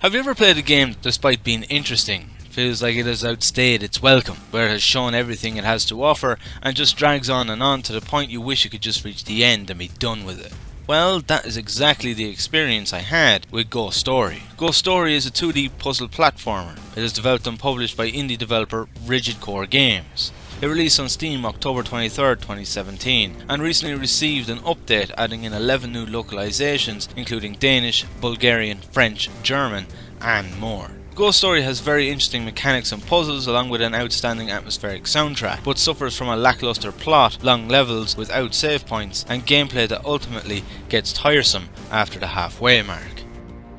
Have you ever played a game despite being interesting, feels like it has outstayed its welcome, where it has shown everything it has to offer and just drags on and on to the point you wish you could just reach the end and be done with it? Well, that is exactly the experience I had with Ghostory. Ghostory is a 2D puzzle platformer. It is developed and published by indie developer Rigid Core Games. It released on Steam October 23rd, 2017, and recently received an update adding in 11 new localizations, including Danish, Bulgarian, French, German, and more. Ghostory has very interesting mechanics and puzzles along with an outstanding atmospheric soundtrack, but suffers from a lackluster plot, long levels without save points, and gameplay that ultimately gets tiresome after the halfway mark.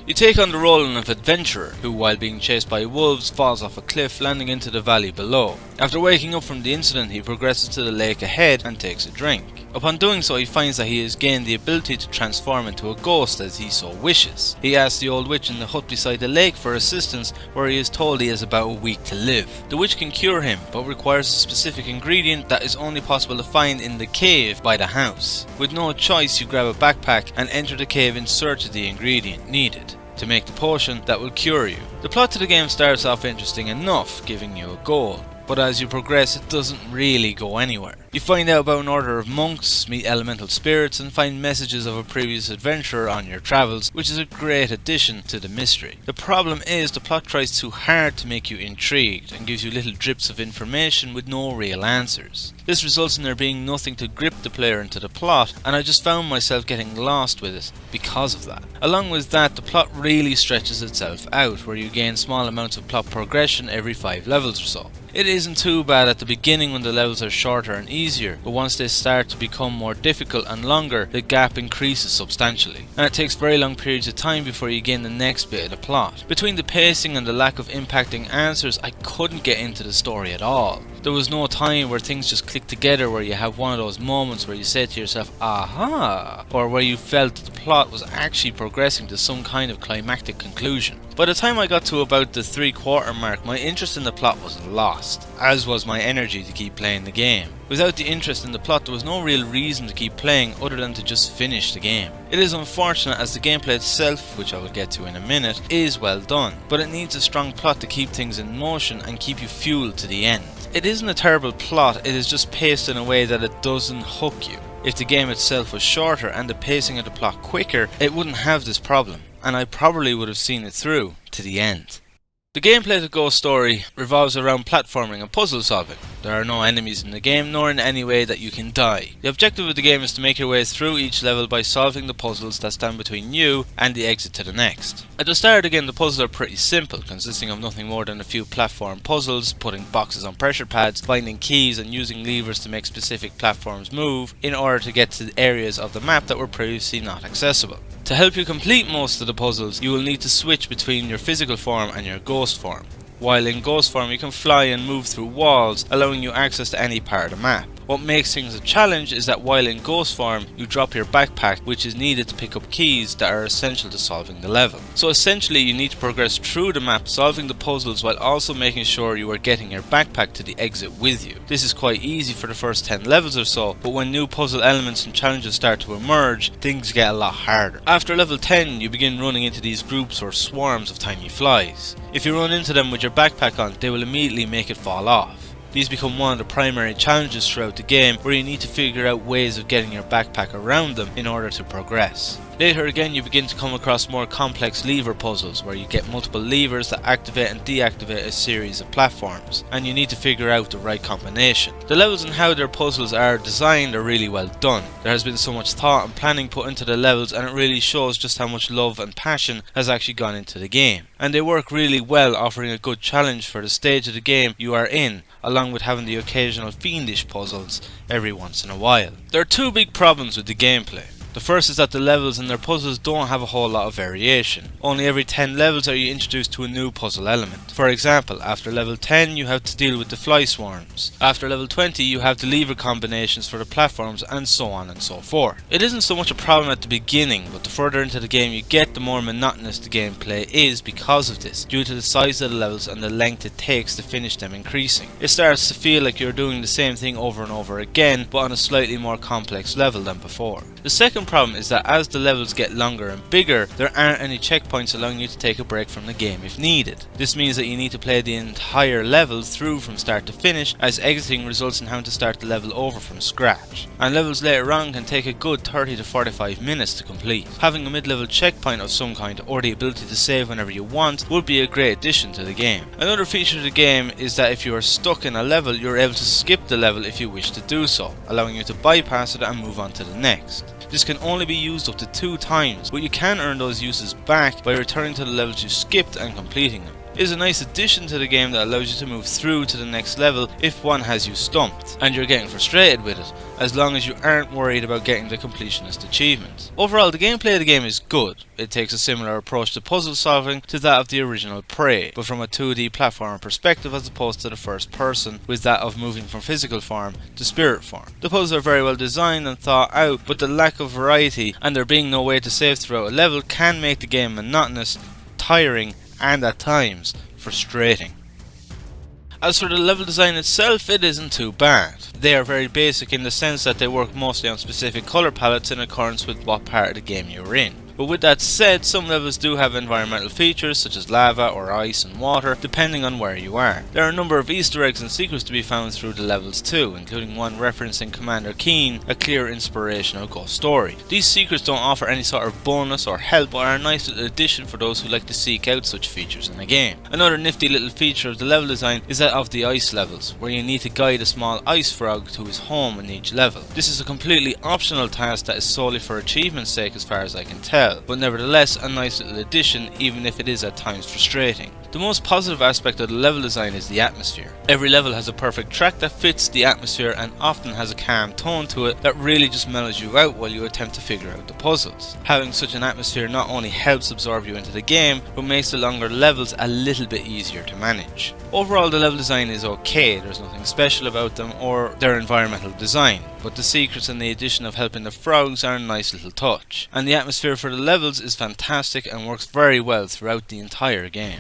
You take on the role of an adventurer who, while being chased by wolves, falls off a cliff, landing into the valley below. After waking up from the incident, he progresses to the lake ahead and takes a drink. Upon doing so, he finds that he has gained the ability to transform into a ghost as he so wishes. He asks the old witch in the hut beside the lake for assistance, where he is told he has about a week to live. The witch can cure him, but requires a specific ingredient that is only possible to find in the cave by the house. With no choice, you grab a backpack and enter the cave in search of the ingredient needed to make the potion that will cure you. The plot to the game starts off interesting enough, giving you a goal, but as you progress it doesn't really go anywhere. You find out about an order of monks, meet elemental spirits, and find messages of a previous adventurer on your travels, which is a great addition to the mystery. The problem is the plot tries too hard to make you intrigued and gives you little drips of information with no real answers. This results in there being nothing to grip the player into the plot, and I just found myself getting lost with it because of that. Along with that, the plot really stretches itself out, where you gain small amounts of plot progression every 5 levels or so. It isn't too bad at the beginning when the levels are shorter and easier, but once they start to become more difficult and longer, the gap increases substantially, and it takes very long periods of time before you gain the next bit of the plot. Between the pacing and the lack of impacting answers, I couldn't get into the story at all. There was no time where things just click together, where you have one of those moments where you say to yourself, aha, or where you felt that the plot was actually progressing to some kind of climactic conclusion. By the time I got to about the 3/4 mark, my interest in the plot was lost, as was my energy to keep playing the game. Without the interest in the plot, there was no real reason to keep playing other than to just finish the game. It is unfortunate, as the gameplay itself, which I will get to in a minute, is well done, but it needs a strong plot to keep things in motion and keep you fueled to the end. It isn't a terrible plot, it is just paced in a way that it doesn't hook you. If the game itself was shorter and the pacing of the plot quicker, it wouldn't have this problem, and I probably would have seen it through to the end. The gameplay to Ghostory revolves around platforming and puzzle solving. There are no enemies in the game, nor in any way that you can die. The objective of the game is to make your way through each level by solving the puzzles that stand between you and the exit to the next. At the start again, the puzzles are pretty simple, consisting of nothing more than a few platform puzzles, putting boxes on pressure pads, finding keys and using levers to make specific platforms move in order to get to areas of the map that were previously not accessible. To help you complete most of the puzzles, you will need to switch between your physical form and your ghost form. While in ghost form, you can fly and move through walls, allowing you access to any part of the map. What makes things a challenge is that while in ghost form, you drop your backpack, which is needed to pick up keys that are essential to solving the level. So essentially, you need to progress through the map, solving the puzzles while also making sure you are getting your backpack to the exit with you. This is quite easy for the first 10 levels or so, but when new puzzle elements and challenges start to emerge, things get a lot harder. After level 10, you begin running into these groups or swarms of tiny flies. If you run into them with your backpack on, they will immediately make it fall off. These become one of the primary challenges throughout the game, where you need to figure out ways of getting your backpack around them in order to progress. Later again, you begin to come across more complex lever puzzles, where you get multiple levers that activate and deactivate a series of platforms, and you need to figure out the right combination. The levels and how their puzzles are designed are really well done. There has been so much thought and planning put into the levels, and it really shows just how much love and passion has actually gone into the game. And they work really well, offering a good challenge for the stage of the game you are in, along with having the occasional fiendish puzzles every once in a while. There are two big problems with the gameplay. The first is that the levels and their puzzles don't have a whole lot of variation. Only every 10 levels are you introduced to a new puzzle element. For example, after level 10 you have to deal with the fly swarms. After level 20 you have the lever combinations for the platforms, and so on and so forth. It isn't so much a problem at the beginning, but the further into the game you get, the more monotonous the gameplay is because of this, due to the size of the levels and the length it takes to finish them increasing. It starts to feel like you're doing the same thing over and over again, but on a slightly more complex level than before. The second one problem is that as the levels get longer and bigger, there aren't any checkpoints allowing you to take a break from the game if needed. This means that you need to play the entire level through from start to finish, as exiting results in having to start the level over from scratch. And levels later on can take a good 30 to 45 minutes to complete. Having a mid-level checkpoint of some kind or the ability to save whenever you want would be a great addition to the game. Another feature of the game is that if you are stuck in a level, you're able to skip the level if you wish to do so, allowing you to bypass it and move on to the next. This can only be used up to 2 times, but you can earn those uses back by returning to the levels you skipped and completing them. It is a nice addition to the game that allows you to move through to the next level if one has you stumped and you're getting frustrated with it, as long as you aren't worried about getting the completionist achievement. Overall, the gameplay of the game is good. It takes a similar approach to puzzle solving to that of the original Prey, but from a 2D platformer perspective as opposed to the first person, with that of moving from physical form to spirit form. The puzzles are very well designed and thought out, but the lack of variety and there being no way to save throughout a level can make the game monotonous, tiring, and at times frustrating. As for the level design itself, it isn't too bad. They are very basic in the sense that they work mostly on specific colour palettes in accordance with what part of the game you're in. But with that said, some levels do have environmental features such as lava or ice and water, depending on where you are. There are a number of Easter eggs and secrets to be found through the levels too, including one referencing Commander Keen, a clear inspirational ghost story. These secrets don't offer any sort of bonus or help, but are a nice little addition for those who like to seek out such features in a game. Another nifty little feature of the level design is that of the ice levels, where you need to guide a small ice frog to his home in each level. This is a completely optional task that is solely for achievement's sake as far as I can tell, but nevertheless a nice little addition, even if it is at times frustrating. The most positive aspect of the level design is the atmosphere. Every level has a perfect track that fits the atmosphere and often has a calm tone to it that really just mellows you out while you attempt to figure out the puzzles. Having such an atmosphere not only helps absorb you into the game, but makes the longer levels a little bit easier to manage. Overall, the level design is okay. There's nothing special about them or their environmental design, but the secrets and the addition of helping the frogs are a nice little touch. And the atmosphere for the levels is fantastic and works very well throughout the entire game.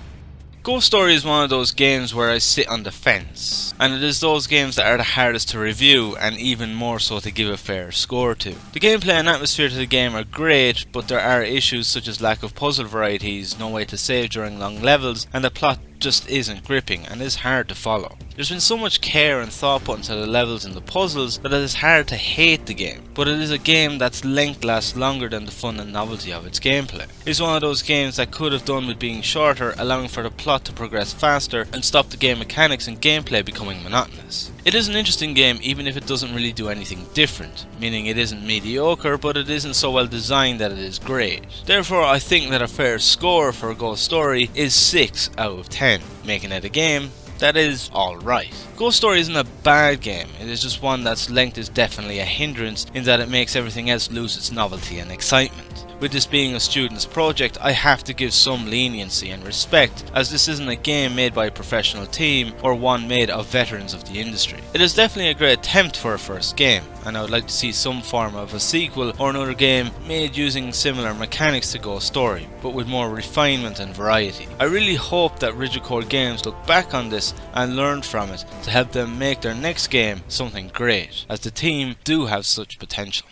Ghostory is one of those games where I sit on the fence, and it is those games that are the hardest to review and even more so to give a fair score to. The gameplay and atmosphere to the game are great, but there are issues such as lack of puzzle varieties, no way to save during long levels, and the plot just isn't gripping and is hard to follow. There's been so much care and thought put into the levels and the puzzles that it is hard to hate the game, but it is a game that's length lasts longer than the fun and novelty of its gameplay. It's one of those games that could have done with being shorter, allowing for the plot to progress faster and stop the game mechanics and gameplay becoming monotonous. It is an interesting game even if it doesn't really do anything different, meaning it isn't mediocre, but it isn't so well designed that it is great. Therefore, I think that a fair score for Ghostory is 6 out of 10, making it a game that is alright. Ghostory isn't a bad game, it is just one that's length is definitely a hindrance in that it makes everything else lose its novelty and excitement. With this being a student's project, I have to give some leniency and respect, as this isn't a game made by a professional team or one made of veterans of the industry. It is definitely a great attempt for a first game, and I would like to see some form of a sequel or another game made using similar mechanics to Ghostory, but with more refinement and variety. I really hope that Rigid Core Games look back on this and learn from it to help them make their next game something great, as the team do have such potential.